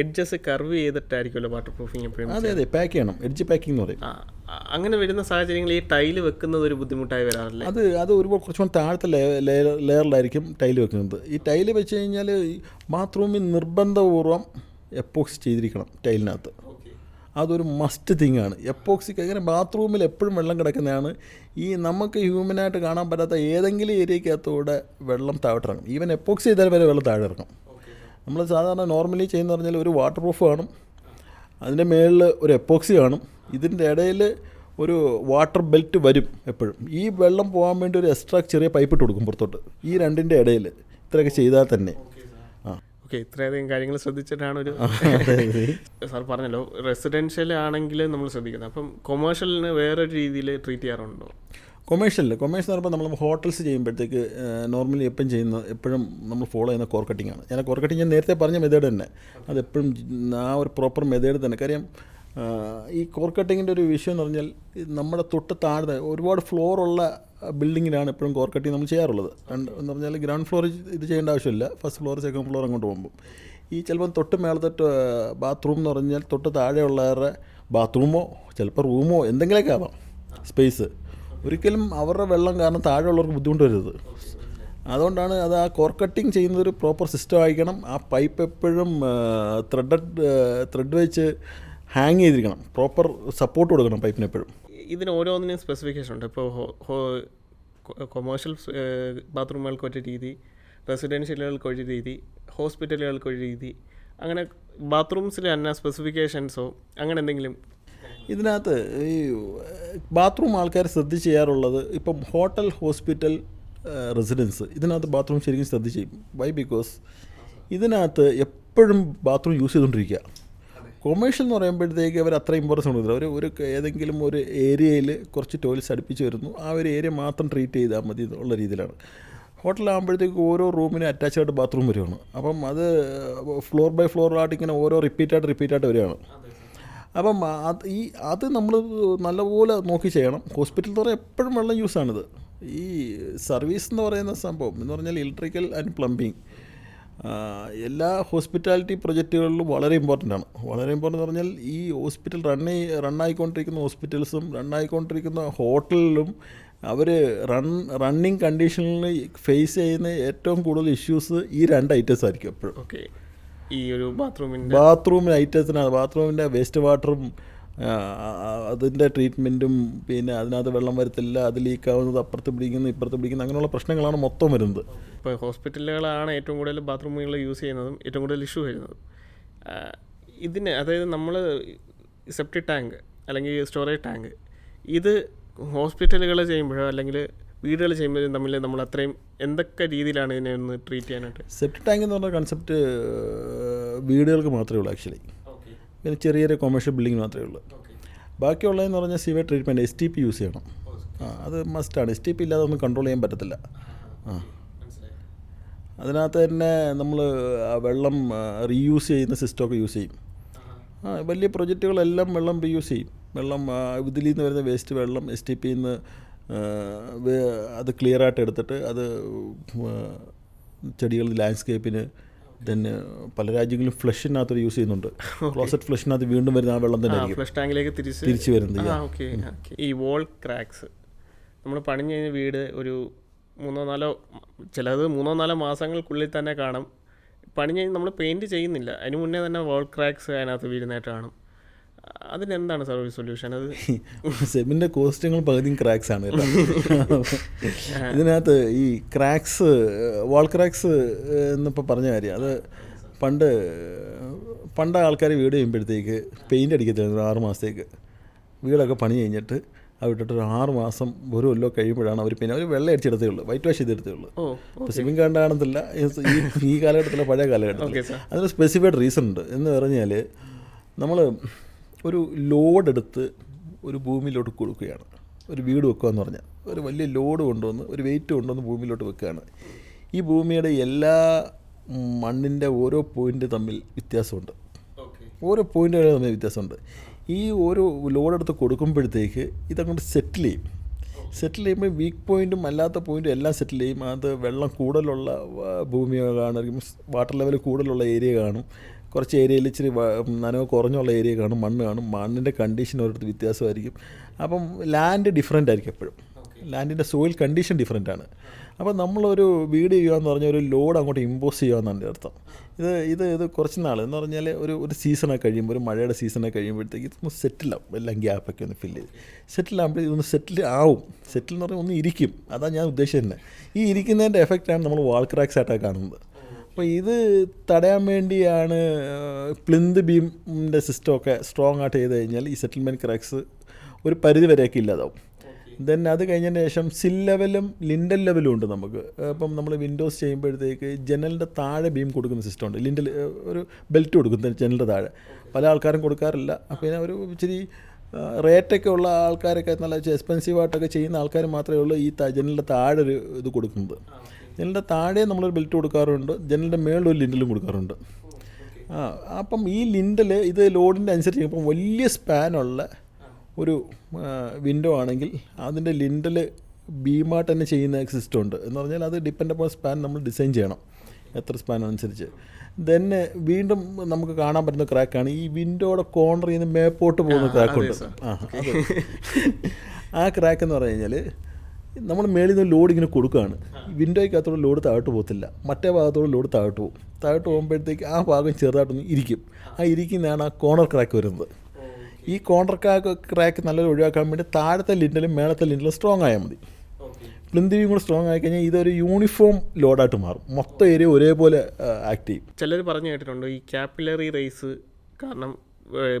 എഡ്ജസ് കർവ് ചെയ്തിട്ടായിരിക്കുമല്ലോ വാട്ടർ പ്രൂഫിങ് എപ്പോഴും? അതെ, പാക്ക് ചെയ്യണം. എഡ്ജ് പാക്കിംഗ് എന്ന് പറയും. അങ്ങനെ വരുന്ന സാഹചര്യങ്ങളിൽ ഈ ടൈല് വെക്കുന്നത് ഒരു ബുദ്ധിമുട്ടായി വരാറില്ല? അത് ഒരുപാട് കുറച്ചുകൂടെ താഴത്തെ ലെയറിലായിരിക്കും ടൈല് വെക്കുന്നത്. ഈ ടൈല് വെച്ച് കഴിഞ്ഞാൽ ബാത്റൂമിൽ നിർബന്ധപൂർവ്വം എപ്പോക്സി ചെയ്തിരിക്കണം ടൈലിനകത്ത്. അതൊരു മസ്റ്റ് തിങ്ങാണ്. എപ്പോക്സി അങ്ങനെ ബാത്റൂമിൽ എപ്പോഴും വെള്ളം കിടക്കുന്നതാണ്. ഈ നമുക്ക് ഹ്യൂമനായിട്ട് കാണാൻ പറ്റാത്ത ഏതെങ്കിലും ഏരിയക്കകത്തൂടെ വെള്ളം താഴോട്ടിറങ്ങും. ഈവൻ എപ്പോക്സി ചെയ്താൽ വരെ വെള്ളം താഴെ ഇറങ്ങും. നമ്മൾ സാധാരണ നോർമലി ചെയ്യുന്ന പറഞ്ഞാൽ ഒരു വാട്ടർ പ്രൂഫ് കാണും, അതിൻ്റെ മേളിൽ ഒരു എപ്പോക്സി കാണും, ഇതിൻ്റെ ഇടയിൽ ഒരു വാട്ടർ ബെൽറ്റ് വരും എപ്പോഴും. ഈ വെള്ളം പോകാൻ വേണ്ടി ഒരു എക്സ്ട്രാ ചെറിയ പൈപ്പ് ഇട്ട് കൊടുക്കും പുറത്തോട്ട്. ഈ രണ്ടിൻ്റെ ഇടയിൽ ഇത്രയൊക്കെ ചെയ്താൽ തന്നെ. ഓക്കെ, ഇത്രയധികം കാര്യങ്ങൾ ശ്രദ്ധിച്ചിട്ടാണ് ഒരു സാർ പറഞ്ഞല്ലോ, റെസിഡൻഷ്യൽ ആണെങ്കിൽ നമ്മൾ ശ്രദ്ധിക്കുന്നത്. അപ്പം കൊമേഴ്ഷ്യലിന് വേറൊരു രീതിയിൽ ട്രീറ്റ് ചെയ്യാറുണ്ടോ? കൊമേഴ്ഷ്യൽ പറയുമ്പോൾ നമ്മൾ ഹോട്ടൽസ് ചെയ്യുമ്പോഴത്തേക്ക് നോർമലി എപ്പോഴും നമ്മൾ ഫോളോ ചെയ്യുന്ന കോർ കട്ടിംഗ് ആണ്. കോർ കട്ടിങ് ഞാൻ നേരത്തെ പറഞ്ഞ മെത്തേഡ് തന്നെ, അതെപ്പോഴും ആ ഒരു പ്രോപ്പർ മെത്തേഡ് തന്നെ. കാര്യം ഈ കോർ കട്ടിങ്ങിൻ്റെ ഒരു വിഷയം എന്ന് പറഞ്ഞാൽ നമ്മുടെ തൊട്ട് താഴെ ഒരുപാട് ഫ്ലോറുള്ള ബിൽഡിങ്ങിലാണ് എപ്പോഴും കോർ കട്ടിങ് നമ്മൾ ചെയ്യാറുള്ളത്. എന്ന് പറഞ്ഞാൽ ഗ്രൗണ്ട് ഫ്ലോർ ഇത് ചെയ്യേണ്ട ആവശ്യമില്ല. ഫസ്റ്റ് ഫ്ലോർ, സെക്കൻഡ് ഫ്ലോർ അങ്ങോട്ട് പോകുമ്പോൾ ഈ ചിലപ്പം തൊട്ട് മേളത്തൊട്ട് ബാത്റൂം എന്ന് പറഞ്ഞാൽ തൊട്ട് താഴെയുള്ളവരുടെ ബാത്റൂമോ ചിലപ്പോൾ റൂമോ എന്തെങ്കിലുമൊക്കെ ആവാം സ്പേസ്. ഒരിക്കലും അവരുടെ വെള്ളം കാരണം താഴെയുള്ളവർക്ക് ബുദ്ധിമുട്ട് വരരുത്. അതുകൊണ്ടാണ് അത് ആ കോർ കട്ടിങ് ചെയ്യുന്നതൊരു പ്രോപ്പർ സിസ്റ്റം ആയിരിക്കണം. ആ പൈപ്പ് എപ്പോഴും ത്രെഡ് വെച്ച് ഹാങ് ചെയ്തിരിക്കണം. പ്രോപ്പർ സപ്പോർട്ട് കൊടുക്കണം പൈപ്പിന് എപ്പോഴും. ഇതിന് ഓരോന്നിനും സ്പെസിഫിക്കേഷൻ ഉണ്ട്. ഇപ്പോൾ കൊമേഴ്ഷ്യൽ ബാത്റൂമുകൾക്ക് ഒരു രീതി, റെസിഡൻഷ്യലുകൾക്ക് ഒരു രീതി, ഹോസ്പിറ്റലുകൾക്ക് ഒരു രീതി, അങ്ങനെ ബാത്റൂംസിൽ തന്നെ സ്പെസിഫിക്കേഷൻസോ അങ്ങനെ എന്തെങ്കിലും? ഇതിനകത്ത് ഈ ബാത്റൂം ആൾക്കാർ ശ്രദ്ധിച്ച് ചെയ്യാറുള്ളത്, ഇപ്പം ഹോട്ടൽ, ഹോസ്പിറ്റൽ, റെസിഡൻസ്, ഇതിനകത്ത് ബാത്റൂം ശരിക്കും ശ്രദ്ധിച്ച് ചെയ്യും. വൈ? ബിക്കോസ് ഇതിനകത്ത് എപ്പോഴും ബാത്റൂം യൂസ് ചെയ്തുകൊണ്ടിരിക്കുക. കൊമേഴ്ഷ്യൽ എന്ന് പറയുമ്പോഴത്തേക്ക് അവർ അത്ര ഇമ്പോർട്ടൻസ് കൊടുക്കില്ല. ഒരു ഏതെങ്കിലും ഒരു ഏരിയയിൽ കുറച്ച് ടോയ്ലറ്റ്സ് അടുപ്പിച്ച് വരുന്നു, ആ ഒരു ഏരിയ മാത്രം ട്രീറ്റ് ചെയ്താൽ മതി എന്നുള്ള രീതിയിലാണ്. ഹോട്ടലാകുമ്പോഴത്തേക്ക് ഓരോ റൂമിനും അറ്റാച്ച്ഡ് ബാത്റൂം വരികയാണ്. അപ്പം അത് ഫ്ലോർ ബൈ ഫ്ലോറായിട്ട് ഇങ്ങനെ ഓരോ റിപ്പീറ്റായിട്ട് വരികയാണ്. അപ്പം അത് നമ്മൾ നല്ലപോലെ നോക്കി ചെയ്യണം. ഹോസ്പിറ്റൽ എന്ന് പറഞ്ഞാൽ എപ്പോഴും വെള്ളം യൂസാണിത്. ഈ സർവീസ് എന്ന് പറയുന്ന സംഭവം എന്ന് പറഞ്ഞാൽ ഇലക്ട്രിക്കൽ ആൻഡ് പ്ലംബിങ് എല്ലാ ഹോസ്പിറ്റാലിറ്റി പ്രൊജക്റ്റുകളിലും വളരെ ഇമ്പോർട്ടൻ്റ് ആണ്. വളരെ ഇമ്പോർട്ടൻ്റ് എന്ന് പറഞ്ഞാൽ ഈ ഹോസ്പിറ്റൽ റണ്ണായിക്കൊണ്ടിരിക്കുന്ന ഹോസ്പിറ്റൽസും റണ്ണായിക്കൊണ്ടിരിക്കുന്ന ഹോട്ടലിലും അവർ റണ്ണിങ് കണ്ടീഷനിൽ ഫേസ് ചെയ്യുന്ന ഏറ്റവും കൂടുതൽ ഇഷ്യൂസ് ഈ 2 ഐറ്റംസ് ആയിരിക്കും എപ്പോഴും. ഓക്കെ, ഈ ഒരു ബാത്റൂമിൻ്റെ ഐറ്റംസിനാണ്. ബാത്റൂമിൻ്റെ വേസ്റ്റ് വാട്ടറും അതിൻ്റെ ട്രീറ്റ്മെൻറ്റും പിന്നെ അതിനകത്ത് വെള്ളം വരത്തില്ല, അത് ലീക്കാവുന്നത് അപ്പുറത്ത് പിടിക്കുന്നു ഇപ്പുറത്ത് പിടിക്കുന്നു, അങ്ങനെയുള്ള പ്രശ്നങ്ങളാണ് മൊത്തം വരുന്നത്. ഇപ്പോൾ ഹോസ്പിറ്റലുകളാണ് ഏറ്റവും കൂടുതൽ ബാത്റൂമുകൾ യൂസ് ചെയ്യുന്നതും ഏറ്റവും കൂടുതൽ ഇഷ്യൂ വരുന്നതും. ഇതിന് അതായത് നമ്മൾ സെപ്റ്റിക് ടാങ്ക് അല്ലെങ്കിൽ സ്റ്റോറേജ് ടാങ്ക് ഇത് ഹോസ്പിറ്റലുകൾ ചെയ്യുമ്പോഴോ അല്ലെങ്കിൽ വീടുകൾ ചെയ്യുമ്പോഴും തമ്മിൽ നമ്മൾ അത്രയും എന്തൊക്കെ രീതിയിലാണ് ഇതിനെ ഒന്ന് ട്രീറ്റ് ചെയ്യാനായിട്ട്? സെപ്റ്റിക് ടാങ്ക് എന്ന് പറഞ്ഞ കൺസെപ്റ്റ് വീടുകൾക്ക് മാത്രമേ ഉള്ളൂ ആക്ച്വലി. പിന്നെ ചെറിയ ചെറിയ കൊമേഴ്ഷ്യൽ ബിൽഡിംഗ് മാത്രമേ ഉള്ളൂ. ബാക്കിയുള്ളതെന്ന് പറഞ്ഞാൽ സിവേജ് ട്രീറ്റ്മെൻറ്റ് STP യൂസ് ചെയ്യണം. അത് മസ്റ്റാണ്. STP ഇല്ലാതെ ഒന്നും കൺട്രോൾ ചെയ്യാൻ പറ്റത്തില്ല. അതിനകത്ത് തന്നെ നമ്മൾ വെള്ളം റീയൂസ് ചെയ്യുന്ന സിസ്റ്റമൊക്കെ യൂസ് ചെയ്യും. വലിയ പ്രൊജക്റ്റുകളെല്ലാം വെള്ളം റീയൂസ് ചെയ്യും. വെള്ളം ഇതിൽ നിന്ന് വരുന്ന വേസ്റ്റ് വെള്ളം STPയിൽ നിന്ന് അത് ക്ലിയറായിട്ട് എടുത്തിട്ട് അത് ചെടികൾ ലാൻഡ്സ്കേപ്പിന് തന്നെ പല രാജ്യങ്ങളിലും ഫ്ലഷിനകത്ത് യൂസ് ചെയ്യുന്നുണ്ട്. ക്ലോസറ്റ് ഫ്ലഷിനകത്ത് വീണ്ടും വരുന്ന ആ വെള്ളം തന്നെ ഫ്ലഷ് ടാങ്കിലേക്ക് തിരിച്ചു വരുന്നത്. ഈ വോൾ ക്രാക്സ് നമ്മൾ പണിഞ്ഞ് കഴിഞ്ഞ വീട് ഒരു 3-4 ചിലത് 3-4 മാസങ്ങൾക്കുള്ളിൽ തന്നെ കാണും. പണിഞ്ഞ് കഴിഞ്ഞ് നമ്മൾ പെയിൻറ്റ് ചെയ്യുന്നില്ല, അതിന് മുന്നേ തന്നെ വോൾ ക്രാക്സ് അതിനകത്ത് വീഴുന്നതായിട്ട് കാണും. അതിനെന്താണ് സർവീസ് സൊല്യൂഷൻ? അത് സെമിൻ്റെ കോസ്റ്റ്യൂങ്ങൾ പകുതിയും ക്രാക്സ് ആണ് കേട്ടോ. ഇതിനകത്ത് ഈ ക്രാക്സ് വാൾ ക്രാക്സ് എന്നിപ്പോൾ പറഞ്ഞ കാര്യം, അത് പണ്ട് ആൾക്കാർ വീട് ചെയ്യുമ്പോഴത്തേക്ക് പെയിൻ്റ് അടിക്കത്തില്ല 6 മാസത്തേക്ക്. വീടൊക്കെ പണി കഴിഞ്ഞിട്ട് വിട്ടിട്ട് ഒരു 6 മാസം ഒരു കൊല്ലം കഴിയുമ്പോഴാണ് അവർ പിന്നെ അവർ വെള്ളം അടിച്ചെടുത്തേ ഉള്ളൂ, വൈറ്റ് വാഷ് ചെയ്തെടുത്തേ ഉള്ളൂ. ഇപ്പോൾ സിമിങ് കാണാണെന്നില്ല ഈ കാലഘട്ടത്തിലെ പഴയ കാലഘട്ടത്തിൽ. അതിന് സ്പെസിഫൈഡ് റീസൺ ഉണ്ട്. എന്ന് പറഞ്ഞാൽ നമ്മൾ ഒരു ലോഡ് എടുത്ത് ഒരു ഭൂമിയിലോട്ട് കൊടുക്കുകയാണ്. ഒരു വീട് വെക്കുക എന്ന് പറഞ്ഞാൽ ഒരു വലിയ ലോഡ് കൊണ്ടുവന്ന് ഒരു വെയിറ്റ് കൊണ്ടുവന്ന് ഭൂമിയിലോട്ട് വെക്കുകയാണ്. ഈ ഭൂമിയുടെ എല്ലാ മണ്ണിൻ്റെ ഓരോ പോയിൻ്റ് തമ്മിൽ വ്യത്യാസമുണ്ട്. ഓരോ പോയിൻ്റുകൾ തമ്മിൽ വ്യത്യാസമുണ്ട്. ഈ ഓരോ ലോഡ് എടുത്ത് കൊടുക്കുമ്പോഴത്തേക്ക് ഇതങ്ങോട്ട് സെറ്റിൽ ചെയ്യുമ്പോൾ വീക്ക് പോയിൻറ്റും അല്ലാത്ത പോയിൻറ്റും എല്ലാം സെറ്റിൽ ചെയ്യും. അത് വെള്ളം കൂടുതലുള്ള ഭൂമിയോ കാണും, വാട്ടർ ലെവൽ കൂടുതലുള്ള ഏരിയ കാണും, കുറച്ച് ഏരിയയിൽ ഇച്ചിരി നനവ് കുറഞ്ഞുള്ള ഏരിയ കാണും, മണ്ണ് കാണും. മണ്ണിൻ്റെ കണ്ടീഷൻ ഓരോരുത്തർ വ്യത്യാസമായിരിക്കും. അപ്പം ലാൻഡ് ഡിഫറെൻ്റ് ആയിരിക്കും എപ്പോഴും. ലാൻഡിൻ്റെ സോയിൽ കണ്ടീഷൻ ഡിഫറെൻ്റ് ആണ്. അപ്പോൾ നമ്മളൊരു വീട് ചെയ്യുകയെന്ന് പറഞ്ഞാൽ ഒരു ലോഡ് അങ്ങോട്ട് ഇമ്പോസ് ചെയ്യുകയെന്നാണ് അർത്ഥം. ഇത് കുറച്ച് നാൾ എന്ന് പറഞ്ഞാൽ ഒരു സീസണൊക്കെ കഴിയുമ്പോൾ, ഒരു മഴയുടെ സീസണൊക്കെ കഴിയുമ്പോഴത്തേക്ക് ഇതൊന്ന് സെറ്റിലാവും. എല്ലാം ഗ്യാപ്പൊക്കെ ഒന്ന് ഫില്ല് ചെയ്ത് സെറ്റിലാകുമ്പോൾ ഇതൊന്ന് സെറ്റിൽ ആവും. സെറ്റിൽ എന്ന് പറഞ്ഞാൽ ഒന്ന് ഇരിക്കും. അതാണ് ഞാൻ ഉദ്ദേശിച്ചത്. ഈ ഇരിക്കുന്നതിൻ്റെ എഫക്റ്റാണ് നമ്മൾ വാൾ ക്രാക്സ് ആയിട്ടാണ് കാണുന്നത്. അപ്പോൾ ഇത് തടയാൻ വേണ്ടിയാണ് പ്ലിന്ത് ബീമിൻ്റെ സിസ്റ്റമൊക്കെ സ്ട്രോങ് ആയിട്ട് ചെയ്ത് കഴിഞ്ഞാൽ ഈ സെറ്റിൽമെൻറ്റ് ക്രാക്സ് ഒരു പരിധി വരെയൊക്കെ ഇല്ലാതാവും. ദെൻ അത് കഴിഞ്ഞതിന് ശേഷം സിൽ ലെവലും ലിൻഡൽ ലെവലും ഉണ്ട് നമുക്ക്. ഇപ്പം നമ്മൾ വിൻഡോസ് ചെയ്യുമ്പോഴത്തേക്ക് ജനലിൻ്റെ താഴെ ബീം കൊടുക്കുന്ന സിസ്റ്റം ഉണ്ട്. ലിൻഡൽ ഒരു ബെൽറ്റ് കൊടുക്കും ജനലിൻ്റെ താഴെ. പല ആൾക്കാരും കൊടുക്കാറില്ല. പിന്നെ ഒരു ഇച്ചിരി റേറ്റൊക്കെ ഉള്ള ആൾക്കാരൊക്കെ നല്ല എക്സ്പെൻസീവായിട്ടൊക്കെ ചെയ്യുന്ന ആൾക്കാർ മാത്രമേ ഉള്ളൂ ഈ ജനലിൻ്റെ താഴെ ഒരു ഇത് കൊടുക്കുന്നത്. ജനലിൻ്റെ താഴെ നമ്മളൊരു ബെൽറ്റ് കൊടുക്കാറുണ്ട്, ജനലിൻ്റെ മേളിൽ ഒരു ലിൻഡലും കൊടുക്കാറുണ്ട്. അപ്പം ഈ ലിൻഡൽ ഇത് ലോഡിൻ്റെ അനുസരിച്ച് ഇപ്പം വലിയ സ്പാനുള്ള ഒരു വിൻഡോ ആണെങ്കിൽ അതിൻ്റെ ലിൻഡൽ ബീമായിട്ട് തന്നെ ചെയ്യുന്ന സിസ്റ്റം ഉണ്ട്. എന്ന് പറഞ്ഞാൽ അത് ഡിപ്പെൻഡ് അപ്പോൾ സ്പാൻ നമ്മൾ ഡിസൈൻ ചെയ്യണം, എത്ര സ്പാൻ അനുസരിച്ച്. ദെൻ വീണ്ടും നമുക്ക് കാണാൻ പറ്റുന്ന ക്രാക്കാണ് ഈ വിൻഡോയുടെ കോർണറിൽ നിന്ന് മേപ്പോട്ട് പോകുന്ന ക്രാക്കുണ്ട്. ആ ക്രാക്ക് എന്ന് പറഞ്ഞു കഴിഞ്ഞാൽ നമ്മൾ മേളിൽ നിന്ന് ലോഡ് ഇങ്ങനെ കൊടുക്കുകയാണ്. വിൻഡോയ്ക്കകത്തോടെ ലോഡ് താഴോട്ട് പോകത്തില്ല, മറ്റേ ഭാഗത്തോടെ ലോഡ് താഴോട്ട് പോകും. താഴോട്ട് പോകുമ്പോഴത്തേക്ക് ആ ഭാഗം ചെറുതായിട്ടൊന്ന് ഇരിക്കും. ആ ഇരിക്കുന്നതാണ് ആ കോർണർ ക്രാക്ക് വരുന്നത്. ഈ കോർണർ ക്രാക്ക് നല്ലൊരു ഒഴിവാക്കാൻ വേണ്ടി താഴത്തെ ലിൻഡലും മേളത്തെ ലിൻഡലും സ്ട്രോങ് ആയാൽ മതി. പ്ലിന്ത് ബീം കൂടെ സ്ട്രോങ് ആയിക്കഴിഞ്ഞാൽ ഇതൊരു യൂണിഫോം ലോഡായിട്ട് മാറും. മൊത്തം ഏരിയ ഒരേപോലെ ആക്ട് ചെയ്യും. ചിലർ പറഞ്ഞു കേട്ടിട്ടുണ്ട് ഈ ക്യാപ്പിലറി റേസ് കാരണം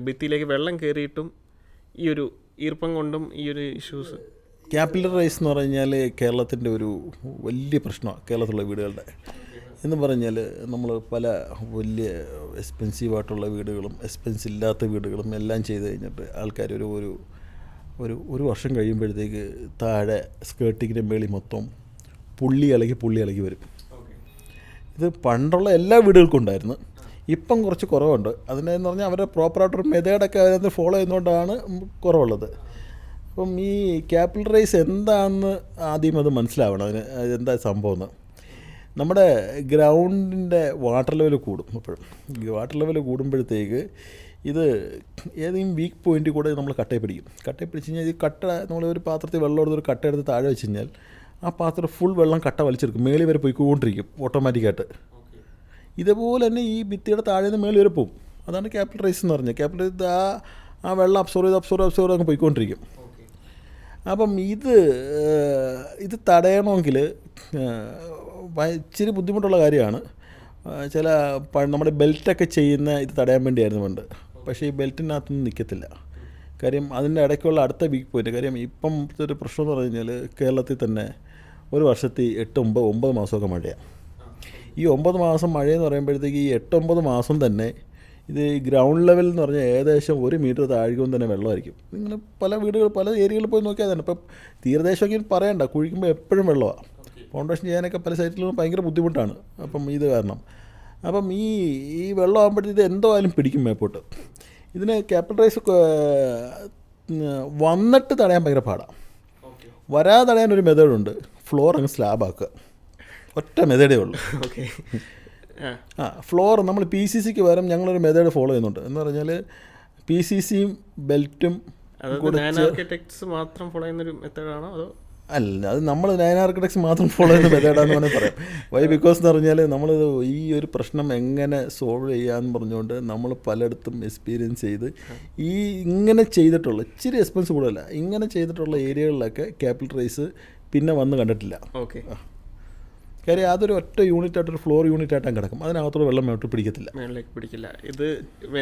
ഭിത്തിയിലേക്ക് വെള്ളം കയറിയിട്ടും ഈ ഒരു ഈർപ്പം കൊണ്ടും ഈ ഒരു ഇഷ്യൂസ്. ക്യാപ്പിലറി റൈസ് എന്ന് പറഞ്ഞു കഴിഞ്ഞാൽ കേരളത്തിൻ്റെ ഒരു വലിയ പ്രശ്നമാണ് കേരളത്തിലുള്ള വീടുകളുടെ. എന്ന് പറഞ്ഞാൽ നമ്മൾ പല വലിയ എക്സ്പെൻസീവായിട്ടുള്ള വീടുകളും എക്സ്പെൻസ് ഇല്ലാത്ത വീടുകളും എല്ലാം ചെയ്ത് കഴിഞ്ഞിട്ട് ആൾക്കാർ ഒരു വർഷം കഴിയുമ്പോഴത്തേക്ക് താഴെ സ്കേർട്ടിങ്ങിൻ്റെ മേളിൽ മൊത്തം പുള്ളി ഇളകി വരും. ഇത് പണ്ടുള്ള എല്ലാ വീടുകൾക്കും ഉണ്ടായിരുന്നു. ഇപ്പം കുറച്ച് കുറവുണ്ട്. അതിനെന്ന് പറഞ്ഞാൽ അവരുടെ പ്രോപ്പറായിട്ടൊരു മെത്തേഡൊക്കെ അതിനകത്ത് ഫോളോ ചെയ്യുന്നതുകൊണ്ടാണ് കുറവുള്ളത്. അപ്പം ഈ ക്യാപിറ്റൽ റൈസ് എന്താണെന്ന് ആദ്യം അത് മനസ്സിലാവണം. അതിന് എന്താ സംഭവം എന്ന്. നമ്മുടെ ഗ്രൗണ്ടിൻ്റെ വാട്ടർ ലെവൽ കൂടും. എപ്പോഴും വാട്ടർ ലെവൽ കൂടുമ്പോഴത്തേക്ക് ഇത് ഏതെങ്കിലും വീക്ക് പോയിൻറ്റിൽ കൂടെ നമ്മൾ കട്ടയെ പിടിച്ച് കഴിഞ്ഞാൽ ഈ കട്ട നമ്മൾ ഒരു പാത്രത്തിൽ വെള്ളം എടുത്തൊരു കട്ട എടുത്ത് താഴെ വെച്ച് കഴിഞ്ഞാൽ ആ പാത്രം ഫുൾ വെള്ളം കട്ട വലിച്ചെടുക്കും. മേളിൽ വരെ പോയിക്കൊണ്ടിരിക്കും ഓട്ടോമാറ്റിക്കായിട്ട്. ഇതേപോലെ തന്നെ ഈ ഭിത്തിയുടെ താഴെ നിന്ന് മേളിൽ വരെ പോകും. അതാണ് ക്യാപിറ്റൽ റൈസ് എന്ന് പറഞ്ഞത്. ക്യാപിറ്റൽ റൈസ് ആ വെള്ളം അബ്സോർവ് അങ്ങ് പോയിക്കൊണ്ടിരിക്കും. അപ്പം ഇത് തടയണമെങ്കിൽ ഇച്ചിരി ബുദ്ധിമുട്ടുള്ള കാര്യമാണ്. ചില നമ്മുടെ ബെൽറ്റൊക്കെ ചെയ്യുന്ന ഇത് തടയാൻ വേണ്ടിയായിരുന്നു പണ്ട്. പക്ഷേ ഈ ബെൽറ്റിനകത്തൊന്നും നിൽക്കത്തില്ല. കാര്യം അതിൻ്റെ ഇടയ്ക്കുള്ള അടുത്ത വീക്ക് പോയിൻ്റ്. കാര്യം ഇപ്പം ഒരു പ്രശ്നം എന്ന് പറഞ്ഞു കഴിഞ്ഞാൽ കേരളത്തിൽ തന്നെ ഒരു വർഷത്തിൽ 8-9 മാസമൊക്കെ മഴയാണ്. ഈ 9 മാസം മഴയെന്ന് പറയുമ്പോഴത്തേക്ക് ഈ 8-9 മാസം തന്നെ ഇത് ഗ്രൗണ്ട് ലെവൽ എന്ന് പറഞ്ഞാൽ ഏകദേശം 1 മീറ്റർ താഴേക്കും തന്നെ വെള്ളമായിരിക്കും. നിങ്ങൾ പല ഏരിയകളിൽ പോയി നോക്കിയാൽ തന്നെ ഇപ്പം തീരദേശമൊക്കെ പറയണ്ട, കുഴിക്കുമ്പോൾ എപ്പോഴും വെള്ളമാണ്. ഫൗണ്ടേഷൻ ചെയ്യാനൊക്കെ പല സൈറ്റിലും ഭയങ്കര ബുദ്ധിമുട്ടാണ്. അപ്പം ഇത് കാരണം അപ്പം ഈ വെള്ളം ആകുമ്പോഴത്തേക്ക് ഇത് എന്തോ ആയാലും പിടിക്കും മേപ്പോട്ട്. ഇതിന് ക്യാപിറ്റൽ റൈസ് വന്നിട്ട് തടയാൻ ഭയങ്കര പാടാണ്. വരാതെ തടയാൻ ഒരു മെത്തേഡുണ്ട്. ഫ്ലോർ അങ്ങ് സ്ലാബാക്കുക. ഒറ്റ മെത്തേഡേ ഉള്ളൂ. ഫ്ലോർ നമ്മൾ PCCക്ക് പകരം ഞങ്ങളൊരു മെത്തേഡ് ഫോളോ ചെയ്യുന്നുണ്ട്. എന്ന് പറഞ്ഞാൽ PCCയും ബെൽറ്റും മാത്രം ഫോളോ ചെയ്യുന്നൊരു മെത്തേഡാണോ അതോ? അല്ല, അത് നമ്മൾ 9 ആർക്കിടെക്ട്സ് മാത്രം ഫോളോ ചെയ്യുന്ന മെത്തേഡാണെന്ന് വേണമെങ്കിൽ പറയാം. വൈ ബിക്കോസ് എന്ന് പറഞ്ഞാൽ നമ്മൾ ഈ ഒരു പ്രശ്നം എങ്ങനെ സോൾവ് ചെയ്യാമെന്ന് പറഞ്ഞുകൊണ്ട് നമ്മൾ പലയിടത്തും എക്സ്പീരിയൻസ് ചെയ്ത് ഇങ്ങനെ ചെയ്തിട്ടുള്ള ഇച്ചിരി എക്സ്പെൻസ് കൂടുതലല്ല ഇങ്ങനെ ചെയ്തിട്ടുള്ള ഏരിയകളിലൊക്കെ ക്യാപിറ്റൽ റൈസ് പിന്നെ വന്ന് കണ്ടിട്ടില്ല. ഓക്കെ. കാര്യം അതൊരു ഒറ്റ യൂണിറ്റായിട്ടൊരു ഫ്ലോർ യൂണിറ്റായിട്ടാണ് കിടക്കും. അതിനകത്തോടെ വെള്ളം മേലോട്ട് പിടിക്കില്ല. ഇത്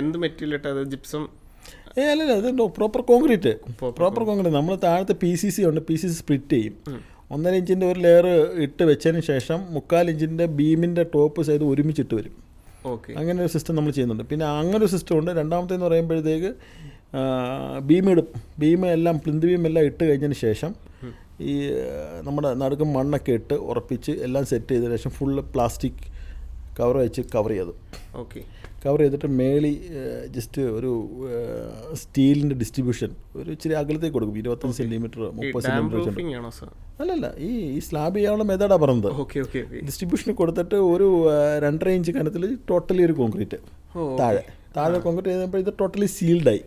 എന്ത് മെറ്റീരിയൽ ഇട്ട് അത് ജിപ്സം? അല്ലല്ല, അത് പ്രോപ്പർ കോൺക്രീറ്റ്. നമ്മൾ താഴത്തെ PCC ഉണ്ട്. PCC സ്പ്ലിറ്റ് ചെയ്യും. 1.5 ഇഞ്ചിൻ്റെ ഒരു ലെയർ ഇട്ട് വെച്ചതിന് ശേഷം 3/4 ഇഞ്ചിൻ്റെ ബീമിൻ്റെ ടോപ്പ് സൈഡ് ഒരുമിച്ചിട്ട് വരും. അങ്ങനെ ഒരു സിസ്റ്റം നമ്മൾ ചെയ്യുന്നുണ്ട്. പിന്നെ അങ്ങനെ ഒരു സിസ്റ്റം ഉണ്ട്. രണ്ടാമത്തേന്ന് പറയുമ്പോഴത്തേക്ക് ബീം എല്ലാം പ്ലിന്ത് ബീം എല്ലാം ഇട്ട് കഴിഞ്ഞതിന് ശേഷം ഈ നമ്മുടെ നടുക്കും മണ്ണൊക്കെ ഇട്ട് ഉറപ്പിച്ച് എല്ലാം സെറ്റ് ചെയ്തതിന് ശേഷം ഫുള്ള് പ്ലാസ്റ്റിക് കവർ വെച്ച് കവർ ചെയ്തിട്ട് മേളി ജസ്റ്റ് ഒരു സ്റ്റീലിൻ്റെ ഡിസ്ട്രിബ്യൂഷൻ ഒരു ഇച്ചിരി അകലത്തേക്ക് കൊടുക്കും. 25 സെൻറ്റിമീറ്റർ 30 സെൻറ്റിമീറ്റർ. അല്ലല്ല, ഈ സ്ലാബ് ചെയ്യാനുള്ള മെത്തേഡാണ് പറഞ്ഞത്. ഡിസ്ട്രിബ്യൂഷൻ കൊടുത്തിട്ട് ഒരു 2.5 ഇഞ്ച് കനത്തിൽ ടോട്ടലി ഒരു കോൺക്രീറ്റ് താഴെ കോൺക്രീറ്റ് ചെയ്തപ്പോൾ ഇത് ടോട്ടലി സീൽഡായി.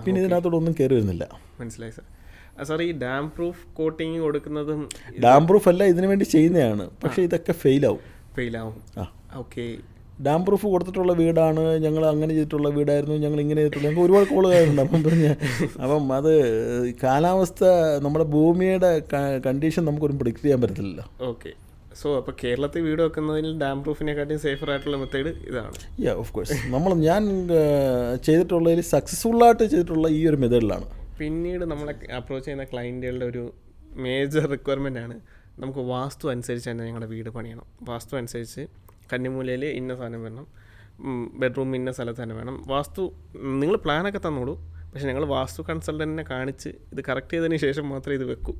പിന്നെ ഇതിനകത്തോടെ ഒന്നും കയറി വരുന്നില്ല. മനസ്സിലായി സാർ. സാർ, ഈ ഡാം പ്രൂഫ് കോട്ടിങ് കൊടുക്കുന്നതും ഡാം പ്രൂഫ് അല്ല, ഇതിനു വേണ്ടി ചെയ്യുന്നതാണ്. പക്ഷേ ഇതൊക്കെ ഫെയിലാവും. ഓക്കെ. ഡാം പ്രൂഫ് കൊടുത്തിട്ടുള്ള വീടാണ്, ഞങ്ങൾ അങ്ങനെ ചെയ്തിട്ടുള്ള വീടായിരുന്നു, ഞങ്ങൾ ഇങ്ങനെ ചെയ്തിട്ടുള്ള, ഞങ്ങൾക്ക് ഒരുപാട് കോളുകളുണ്ട്. അപ്പം അത് കാലാവസ്ഥ നമ്മുടെ ഭൂമിയുടെ കണ്ടീഷൻ നമുക്കൊരു പ്രിഡിക്റ്റ് ചെയ്യാൻ പറ്റത്തില്ല. ഓക്കെ. സോ അപ്പോൾ കേരളത്തിൽ വീട് വെക്കുന്നതിൽ ഡാം പ്രൂഫിനെക്കാട്ടിയും സേഫർ ആയിട്ടുള്ള മെത്തേഡ് ഇതാണ്. Of course. ഞാൻ ചെയ്തിട്ടുള്ളതിൽ സക്സസ്ഫുള്ളായിട്ട് ചെയ്തിട്ടുള്ള ഈ ഒരു മെത്തേഡിലാണ്. പിന്നീട് നമ്മളെ അപ്രോച്ച് ചെയ്യുന്ന ക്ലയൻറ്റുകളുടെ ഒരു മേജർ റിക്വയർമെൻ്റ് ആണ് നമുക്ക് വാസ്തു അനുസരിച്ച് തന്നെ ഞങ്ങളുടെ വീട് പണിയണം. വാസ്തു അനുസരിച്ച് കന്നിമൂലയിൽ ഇന്ന സാധനം വേണം, ബെഡ്റൂം ഇന്ന സ്ഥലത്ത് തന്നെ വേണം. വാസ്തു നിങ്ങൾ പ്ലാനൊക്കെ തന്നോളൂ, പക്ഷേ ഞങ്ങൾ വാസ്തു കൺസൾട്ടൻറ്റിനെ കാണിച്ച് ഇത് കറക്റ്റ് ചെയ്തതിന് ശേഷം മാത്രമേ ഇത് വെക്കൂ.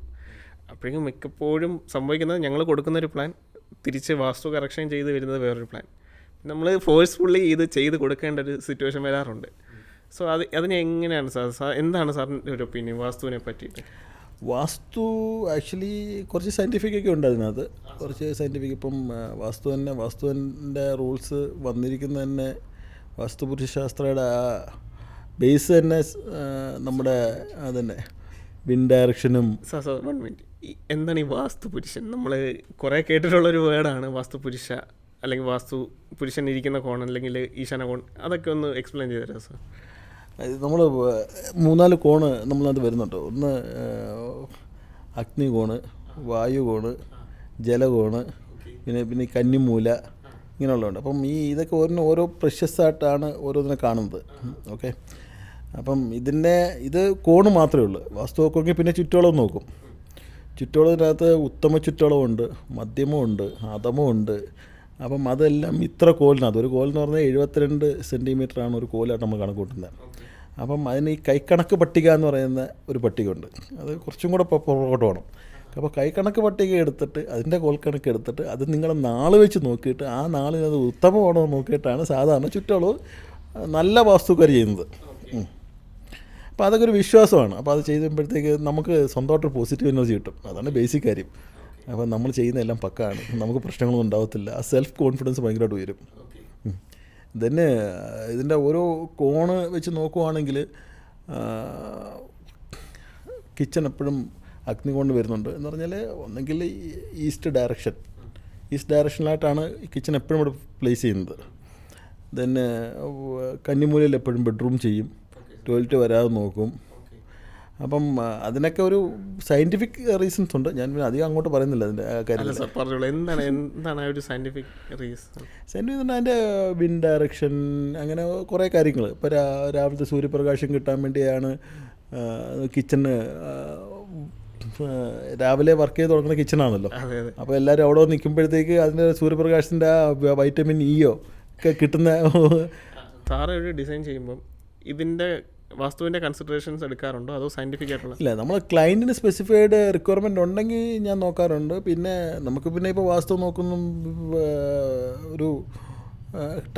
അപ്പോഴേക്കും മിക്കപ്പോഴും സംഭവിക്കുന്നത് ഞങ്ങൾ കൊടുക്കുന്നൊരു പ്ലാൻ തിരിച്ച് വാസ്തു കറക്ഷൻ ചെയ്ത് വരുന്നത് വേറൊരു പ്ലാൻ. നമ്മൾ ഫോഴ്സ്ഫുള്ളി ഇത് ചെയ്ത് കൊടുക്കേണ്ട ഒരു സിറ്റുവേഷൻ വരാറുണ്ട്. സോ അതിന് എങ്ങനെയാണ് സാർ, എന്താണ് സാറിൻ്റെ ഒരു ഒപ്പീനിയൻ വാസ്തുവിനെ പറ്റിയിട്ട്? വാസ്തു ആക്ച്വലി കുറച്ച് സയൻറ്റിഫിക്കൊക്കെ ഉണ്ട് അതിനകത്ത്. കുറച്ച് സയൻറ്റിഫിക്. ഇപ്പം വാസ്തുവിൻ്റെ റൂൾസ് വന്നിരിക്കുന്നത് തന്നെ വാസ്തുപുരുഷശാസ്ത്രയുടെ ആ ബേസ് തന്നെ നമ്മുടെ അതന്നെ വിൻഡ് ഡയറക്ഷനും. സാർ 1 മിനിറ്റ്, എന്താണ് ഈ വാസ്തു പുരുഷൻ? നമ്മൾ കുറേ കേട്ടിട്ടുള്ളൊരു വേർഡാണ് വാസ്തുപുരുഷ, അല്ലെങ്കിൽ വാസ്തു പുരുഷൻ ഇരിക്കുന്ന കോൺ അല്ലെങ്കിൽ ഈശാന കോൺ. അതൊക്കെ ഒന്ന് എക്സ്പ്ലെയിൻ ചെയ്ത് തരാം സാർ. നമ്മൾ 3-4 കോണ് നമ്മളത് വരുന്നുണ്ട്. ഒന്ന് അഗ്നികോണ്, വായുകോണ്, ജലകോണ്, പിന്നെ കന്നിമൂല, ഇങ്ങനെയുള്ളതുണ്ട്. അപ്പം ഇതൊക്കെ ഓരോ പ്രശസ്തമായിട്ടാണ് ഓരോന്നിനെ കാണുന്നത്. ഓക്കെ. അപ്പം ഇത് കോണ് മാത്രമേ ഉള്ളൂ. വാസ്തു നോക്കുമെങ്കിൽ പിന്നെ ചുറ്റോളം നോക്കും. ചുറ്റോളത്തിനകത്ത് ഉത്തമ ചുറ്റോളമുണ്ട്, മധ്യമമുണ്ട്, അധമമുണ്ട്, അപ്പം അതെല്ലാം ഇത്ര കോലിനകത്ത്, ഒരു കോലെന്ന് പറഞ്ഞാൽ 72 സെൻറ്റിമീറ്ററാണ് ഒരു കോലായിട്ട് നമ്മൾ കണക്ക് കൂട്ടുന്നത്. അപ്പം അതിന് ഈ കൈക്കണക്ക് പട്ടിക എന്ന് പറയുന്ന ഒരു പട്ടികയുണ്ട്, അത് കുറച്ചും കൂടെ പുറകോട്ട് വേണം. അപ്പോൾ കൈക്കണക്ക് പട്ടിക എടുത്തിട്ട് അതിൻ്റെ കോൽക്കണക്ക് എടുത്തിട്ട് അത് നിങ്ങൾ നാൾ വെച്ച് നോക്കിയിട്ട് ആ നാളിനത് ഉത്തമമാണോ എന്ന് നോക്കിയിട്ടാണ് സാധാരണ ചുറ്റളവ് നല്ല വാസ്തുക്കാർ ചെയ്യുന്നത്. അപ്പോൾ അതൊക്കെ ഒരു വിശ്വാസമാണ്. അപ്പോൾ അത് ചെയ്യുമ്പോഴത്തേക്ക് നമുക്ക് സ്വന്തമായിട്ടൊരു പോസിറ്റീവ് എനർജി കിട്ടും. അതാണ് ബേസിക് കാര്യം. അപ്പോൾ നമ്മൾ ചെയ്യുന്നതെല്ലാം പക്കാണ്, നമുക്ക് പ്രശ്നങ്ങളൊന്നും ഉണ്ടാകത്തില്ല. ആ സെൽഫ് കോൺഫിഡൻസ് ഭയങ്കരമായിട്ട് ഉയരും. തന്നെ ഇതിൻ്റെ ഓരോ കോണ് വെച്ച് നോക്കുവാണെങ്കിൽ കിച്ചൺ എപ്പോഴും അഗ്നി കൊണ്ട് വരുന്നുണ്ട് എന്ന് പറഞ്ഞാൽ ഒന്നെങ്കിൽ ഈസ്റ്റ് ഡയറക്ഷനിലായിട്ടാണ് കിച്ചൺ എപ്പോഴും ഇവിടെ പ്ലേസ് ചെയ്യുന്നത്. തന്നെ കന്നിമൂലയിൽ എപ്പോഴും ബെഡ്റൂം ചെയ്യും, ടോയ്ലറ്റ് വരാതെ നോക്കും. അപ്പം അതിനൊക്കെ ഒരു സയൻറ്റിഫിക് റീസൺസ് ഉണ്ട്. ഞാൻ അധികം അങ്ങോട്ട് പറയുന്നില്ല അതിൻ്റെ കാര്യം. എന്താണ് ഒരു സയൻറ്റിഫിക് റീസൺ? സയൻറ്റിഫിക് പറഞ്ഞാൽ അതിൻ്റെ വിൻഡ് ഡയറക്ഷൻ, അങ്ങനെ കുറേ കാര്യങ്ങൾ. ഇപ്പോൾ രാവിലത്തെ സൂര്യപ്രകാശം കിട്ടാൻ വേണ്ടിയാണ് കിച്ചണ് രാവിലെ വർക്ക് ചെയ്ത് തുടങ്ങുന്ന കിച്ചണാണല്ലോ. അപ്പോൾ എല്ലാവരും അവിടെ നിൽക്കുമ്പോഴത്തേക്ക് അതിൻ്റെ സൂര്യപ്രകാശത്തിൻ്റെ ആ വൈറ്റമിൻ ഇയോ ഒക്കെ കിട്ടുന്ന. സാറ് ഒരു ഡിസൈൻ ചെയ്യുമ്പം ഇതിൻ്റെ വാസ്തുവിൻ്റെ കൺസിഡറേഷൻസ് എടുക്കാറുണ്ടോ അതോ സയൻറ്റിഫിക് ആയിട്ടുള്ള? ഇല്ല, നമ്മൾ ക്ലയൻറ്റിന് സ്പെസിഫൈഡ് റിക്വയർമെൻറ്റ് ഉണ്ടെങ്കിൽ ഞാൻ നോക്കാറുണ്ട്. പിന്നെ നമുക്ക് പിന്നെ ഇപ്പോൾ വാസ്തു നോക്കുന്ന ഒരു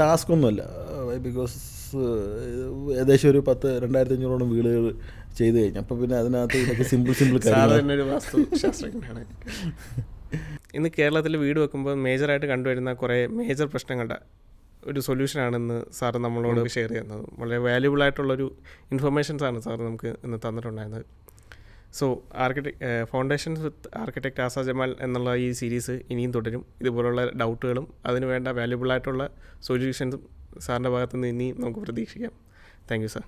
ടാസ്ക് ഒന്നുമല്ല. ബിക്കോസ് ഏകദേശം ഒരു 2500 വീടുകൾ ചെയ്ത് കഴിഞ്ഞു. അപ്പോൾ പിന്നെ അതിനകത്ത് ഇതൊക്കെ സിമ്പിൾ കാര്യങ്ങൾ. വാസ്തു ശാസ്ത്രജ്ഞനാണ്. ഇന്ന് കേരളത്തിൽ വീട് വെക്കുമ്പോൾ മേജറായിട്ട് കണ്ടുവരുന്ന കുറേ മേജർ പ്രശ്നങ്ങളുടെ ഒരു സൊല്യൂഷനാണെന്ന് സാറ് നമ്മളോട് ഷെയർ ചെയ്യുന്നത്. വളരെ വാല്യുബിൾ ആയിട്ടുള്ളൊരു ഇൻഫർമേഷൻസാണ് സാറ് നമുക്ക് ഇന്ന് തന്നിട്ടുണ്ടായിരുന്നത്. സോ ഫൗണ്ടേഷൻസ് വിത്ത് ആർക്കിടെക്ട് ആസാ ജമാൽ എന്നുള്ള ഈ സീരീസ് ഇനിയും തുടരും. ഇതുപോലുള്ള ഡൗട്ടുകളും അതിന് വേണ്ട വാല്യുബിൾ ആയിട്ടുള്ള സൊല്യൂഷൻസും സാറിൻ്റെ ഭാഗത്തുനിന്ന് ഇനിയും നമുക്ക് പ്രതീക്ഷിക്കാം. Thank you sir.